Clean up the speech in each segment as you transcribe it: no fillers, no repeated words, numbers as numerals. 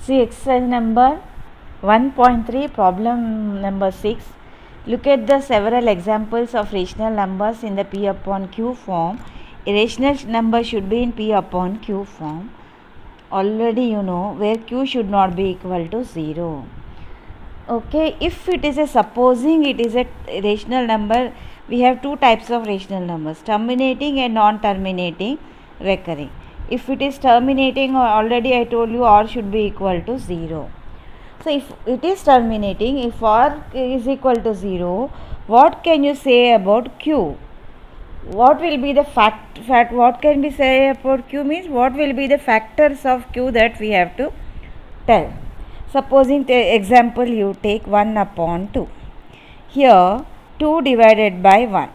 See exercise number 1.3, problem number 6. Look at the several examples of rational numbers in the P upon Q form. A rational number should be in P upon Q form. Already you know where Q should not be equal to 0. Okay, if it is a supposing it is a rational number, we have two types of rational numbers, terminating and non-terminating recurring. If it is terminating, already I told you r should be equal to 0. So if it is terminating, if r is equal to 0, what can you say about q? What will be the what can we say about q means what will be the factors of q that we have to tell. Supposing the example you take 1 upon 2. Here 2 divided by 1.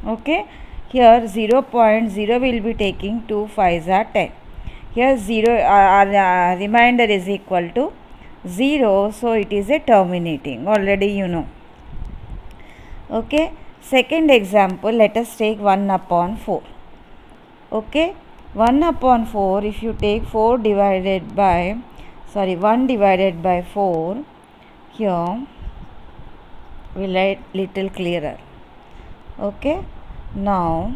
Okay. Here 0.0 will be taking 2 5s are 10. Here 0 remainder is equal to 0. So it is a terminating. Already you know. Okay. Second example, let us take 1 upon 4. Okay. 1 upon 4, if you take 1 divided by 4, here we write little clearer. Okay. Now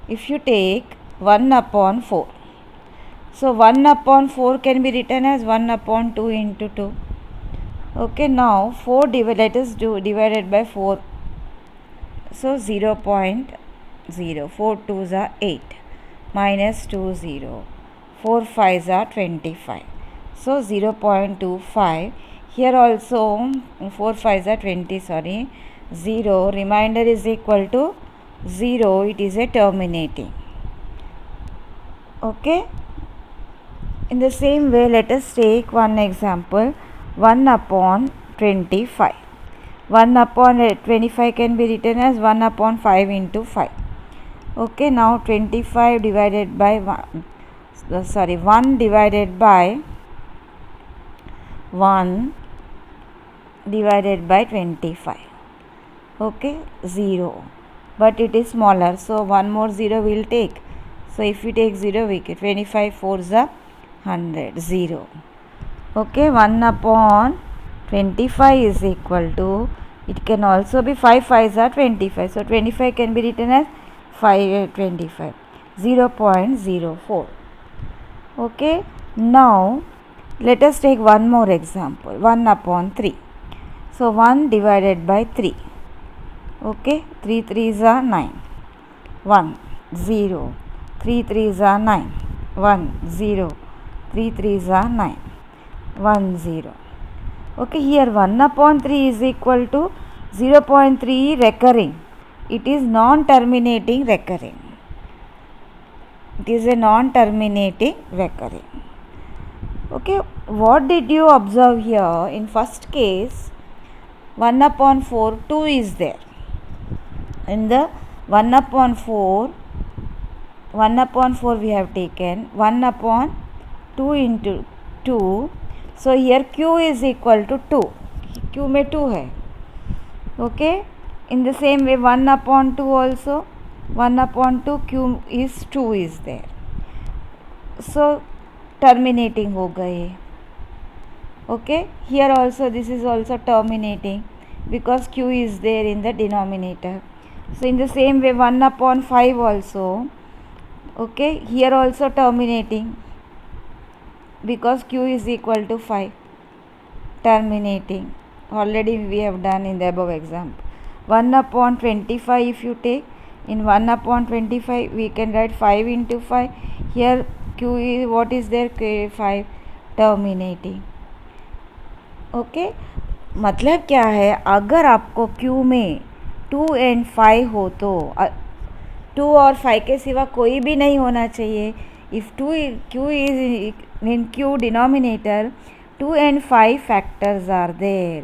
if you take 1 upon 4, so 1 upon 4 can be written as 1 upon 2 into 2. Okay. Now 4 divided by 4, so 0.0, 4 2s are 8, minus 2 0, 4 5s are 25. So 0.25. Here also 4 5s are 20, 0. Remainder is equal to 0. It is a terminating. Okay. In the same way, let us take one example, 1 upon 25. 1 upon 25 can be written as 1 upon 5 into 5. Okay. Now 25 divided by 1 divided by 1 divided by 25. Okay, 0, but it is smaller, so one more 0 will take. So if we take 0, we get 25 4s are 100, 0. Okay, 1 upon 25 is equal to, it can also be 5 5s are 25. So 25 can be written as 25, 0.04. Okay, now let us take one more example, 1 upon 3. So 1 divided by 3. Okay, 3 3s are 9, 1 0, 3 3s are 9, 1 0, 3 3s are 9, 1 0. Okay, here 1 upon 3 is equal to 0.3 recurring. It is non-terminating recurring. It is a non-terminating recurring. Okay, what did you observe here? In first case, 1 upon 4, 2 is there. In the 1 upon 4 we have taken 1 upon 2 into 2. So here q is equal to 2. q में 2 है. Okay. In the same way 1 upon 2 also, 1 upon 2 q is 2 is there. So terminating हो गए. Okay. Here also this is also terminating because q is there in the denominator. So in the same way 1 upon 5 also, okay, here also terminating because q is equal to 5, terminating. Already we have done in the above example. 1 upon 25 if you take, in 1 upon 25 we can write 5 into 5. Here q is, what is there, 5, terminating. Okay, मतलब क्या है, अगर आपको q में 2 and 5 हो तो 2 और 5 के सिवा कोई भी नहीं होना चाहिए. If q is in q denominator, 2 and 5 factors are there,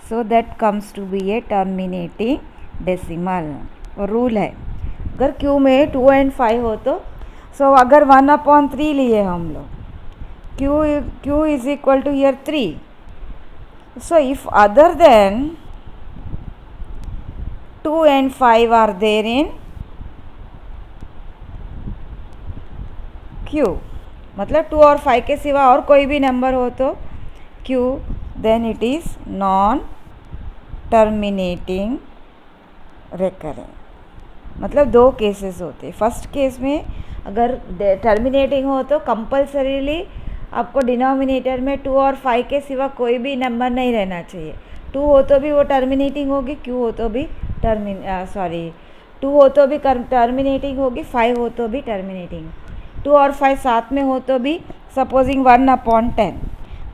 so that comes to be a terminating decimal. Rule है, अगर q में 2 and 5 हो तो, so अगर 1 upon 3 लिए हम लोग, q is equal to here 3. So if other than 2 and 5 are there in q, मतलब 2 और 5 के सिवा और कोई भी नंबर हो तो q, then it is non terminating recurring. मतलब दो केसेस होते हैं। फर्स्ट केस में अगर टर्मिनेटिंग हो तो कंपल्सरीली आपको डिनोमिनेटर में 2 और 5 के सिवा कोई भी नंबर नहीं रहना चाहिए। 2 हो तो भी वो टर्मिनेटिंग होगी, q हो तो भी 2 हो तो भी टर्मिनेटिंग होगी, 5 हो तो भी टर्मिनेटिंग। 2 और 5 साथ में हो तो भी, सपोजिंग 1/10,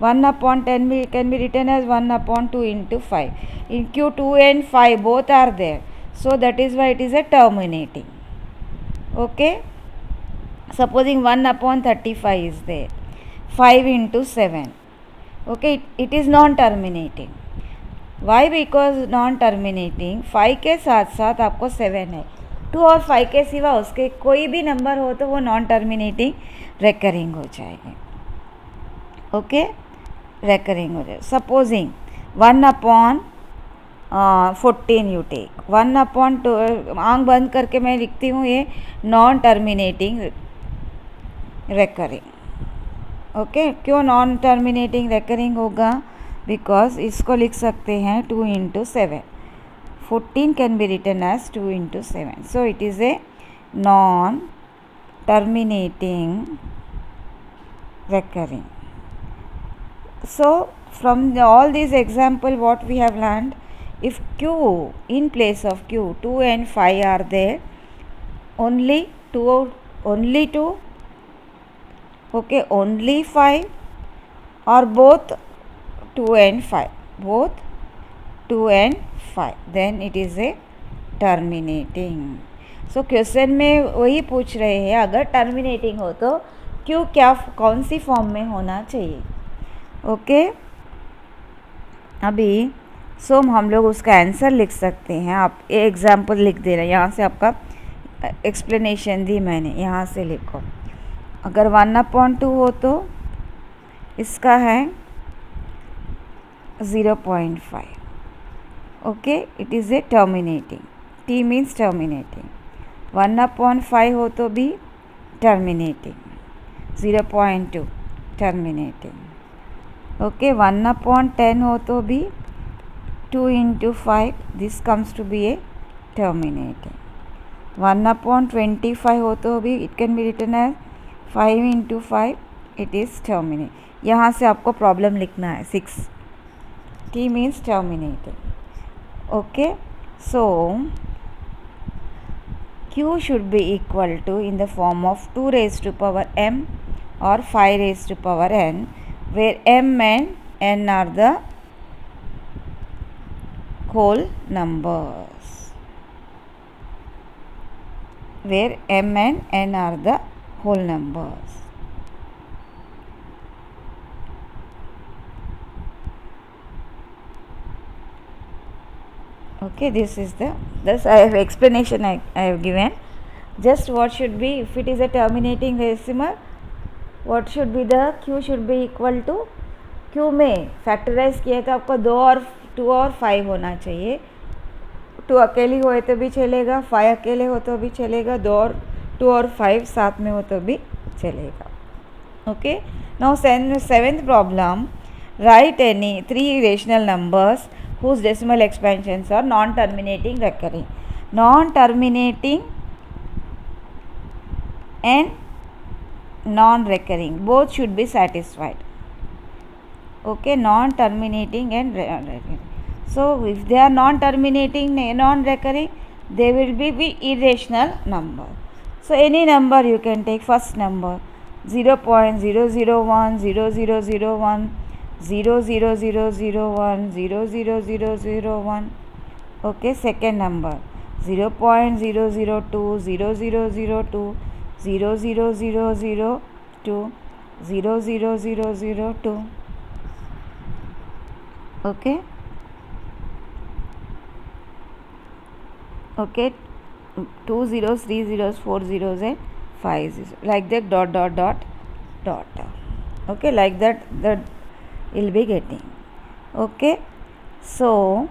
1/10 भी can be written as 1/2 into 5. In q 2 and 5 both are there, so that is why it is a terminating. Okay, supposing 1/35 is there, 5 into 7. Okay, it is non-terminating. Why? Because non-terminating 5 के साथ साथ आपको 7 है, 2 और 5 के सिवा उसके कोई भी नंबर हो तो वो नॉन टर्मिनेटिंग रेकरिंग हो जाएगी। ओके, रेकरिंग हो जाए। सपोजिंग 1/14 यू टेक, 1/2 आंख बंद करके मैं लिखती हूँ ये नॉन टर्मिनेटिंग रेकरिंग। ओके, क्यों नॉन टर्मिनेटिंग रेकरिंग होगा? बिकॉज इसको लिख सकते हैं 2 into 7, 14 can be written as 2 into 7, so it is a non terminating recurring. So from all these example what we have learned, if q in place of q 2 and 5 are there, only 2, okay, only 5 or both 2 and 5, both 2 and 5, then it is a terminating. So question में वही पूछ रहे हैं, अगर terminating हो तो क्यों क्या कौन सी फॉर्म में होना चाहिए। ओके, अभी हम लोग उसका आंसर लिख सकते हैं। आप ये एग्जाम्पल लिख दे रहे हैं, यहाँ से आपका एक्सप्लेनेशन दी मैंने, यहाँ से लिखो। अगर 1/2 हो तो इसका है 0.5. Okay, it is a terminating, t means terminating. 1/5 हो तो भी टर्मिनेटिंग, 0.2 टर्मिनेटिंग। ओके, 1/10 हो तो भी 2 into 5, this comes to be a terminating. 1/25 हो तो भी it can be written as 5 into 5, it is terminate. यहाँ से आपको प्रॉब्लम लिखना है 6, t means terminating. Okay, so q should be equal to in the form of 2 raised to power m or 5 raised to power n, where m and n are the whole numbers, where m and n are the whole numbers. Okay, this I have explanation I have given. Just what should be, if it is a terminating decimal, what should be the q should be equal to, q में factorise किया तो आपको 2 और 5 होना चाहिए। 2 अकेली हो तो भी चलेगा, 5 अकेले हो तो भी चलेगा, 2 और 5 साथ में हो तो भी चलेगा। Okay, now seventh problem, right any 3 rational numbers whose decimal expansions are non-terminating recurring. Non-terminating and non-recurring, both should be satisfied. Okay, non-terminating and recurring. So if they are non-terminating, non-recurring, they will be irrational number. So any number you can take. First number 0.001, 0001, 00001, 00001. Okay, second number 0.002, 0002, 00002, 00002. Okay. Okay, 2 zeros, 3 zeros, 4 zeros and 5 zeros, like that, dot dot dot dot. Okay, like that you'll be getting. Okay, so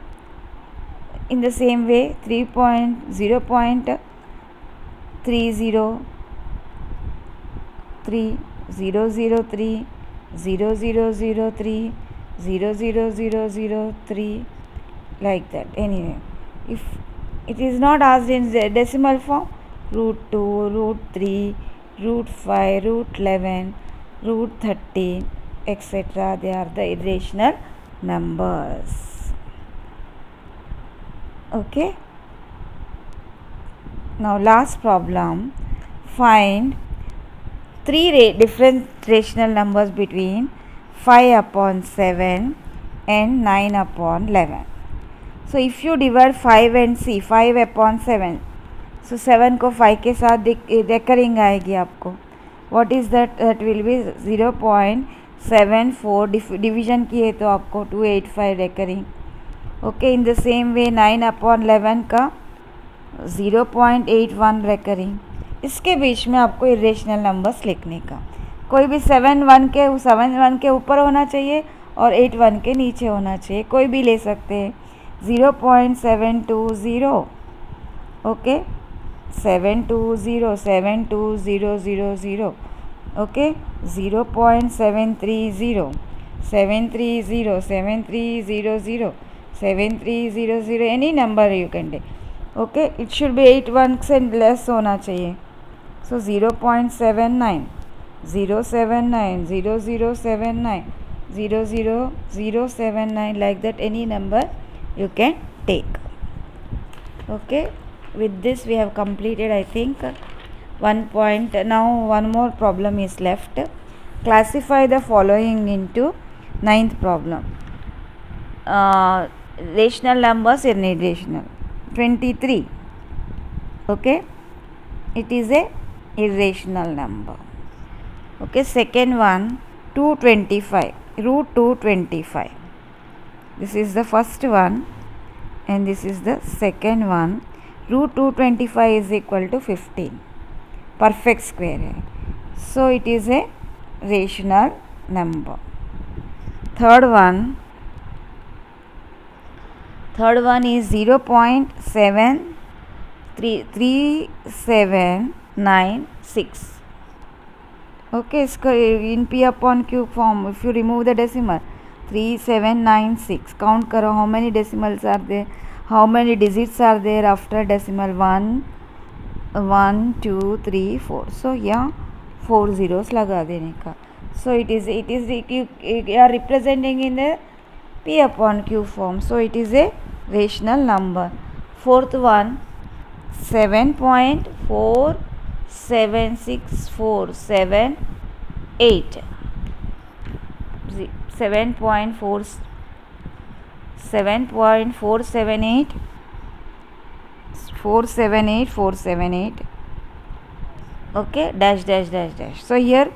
in the same way 0.30, 3, 003, 0003, 00003, like that. Anyway, if it is not asked in the decimal form, root 2, root 3, root 5, root 11, root 13, etc. They are the irrational numbers. Okay. Now last problem, find three different rational numbers between 5 upon 7 and 9 upon 11. So if you divide 5 and see 5 upon 7, so 7 को 5 के साथ recurring आएगी आपको. What is that? That will be 0.74. Division किए तो आपको 285 recurring. Okay, in the same way 9 upon 11 का 0.81 recurring. इसके बीच में आपको इरेशनल नंबर्स लिखने का, कोई भी 7 के ऊपर होना चाहिए और 8 1 के नीचे होना चाहिए, कोई भी ले सकते हैं. 0.720, okay, 720, 72000, okay, 0.730, 730, 7300, 7300, any number you can take. Okay, it should be 8 1 से लेस होना चाहिए. So 0.79, 079, 0079, 00079, like that any number you can take. Okay, with this we have completed, I think, 1 point. Now one more problem is left. Classify the following into 9th problem. Rational numbers and irrational. 23. Okay, it is a irrational number. Okay, second one, 225, root 225. This is the first one and this is the second one. Root 225 is equal to 15. Perfect square hai. So it is a rational number. Third one is 0.3796. Okay, in P upon Q form, if you remove the decimal, 3796. Count karo, how many decimals are there, how many digits are there after decimal. 1 2 3 4. So yeah, 4 zeros laga dene ka. So it is you are representing in the P upon Q form. So it is a rational number. Fourth one, 7.476478. 478. Okay, dash. So here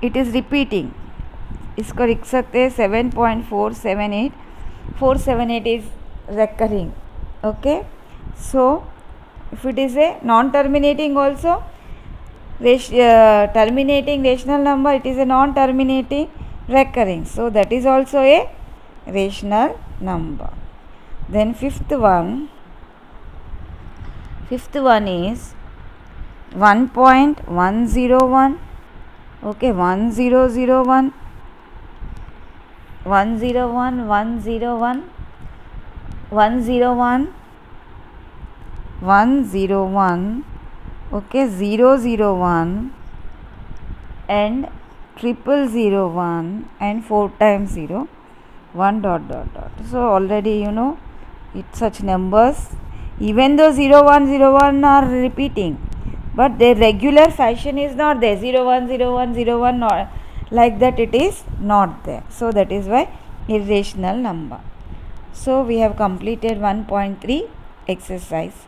it is repeating. इसको लिख सकते हैं 7.478. 478 is recurring. Okay, so if it is a non-terminating also, terminating rational number, it is a non-terminating recurring, so that is also a rational number. Then fifth one is 1.101. Okay, 1001, 101, 101, 101, 101, okay, 001 and 0001 and 4 times 0, 1 dot. So already you know it, such numbers, even though 0101 are repeating, but their regular fashion is not there. 010101 not like that, it is not there. So that is why irrational number. So we have completed 1.3 exercise.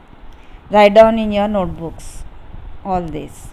Write down in your notebooks all this.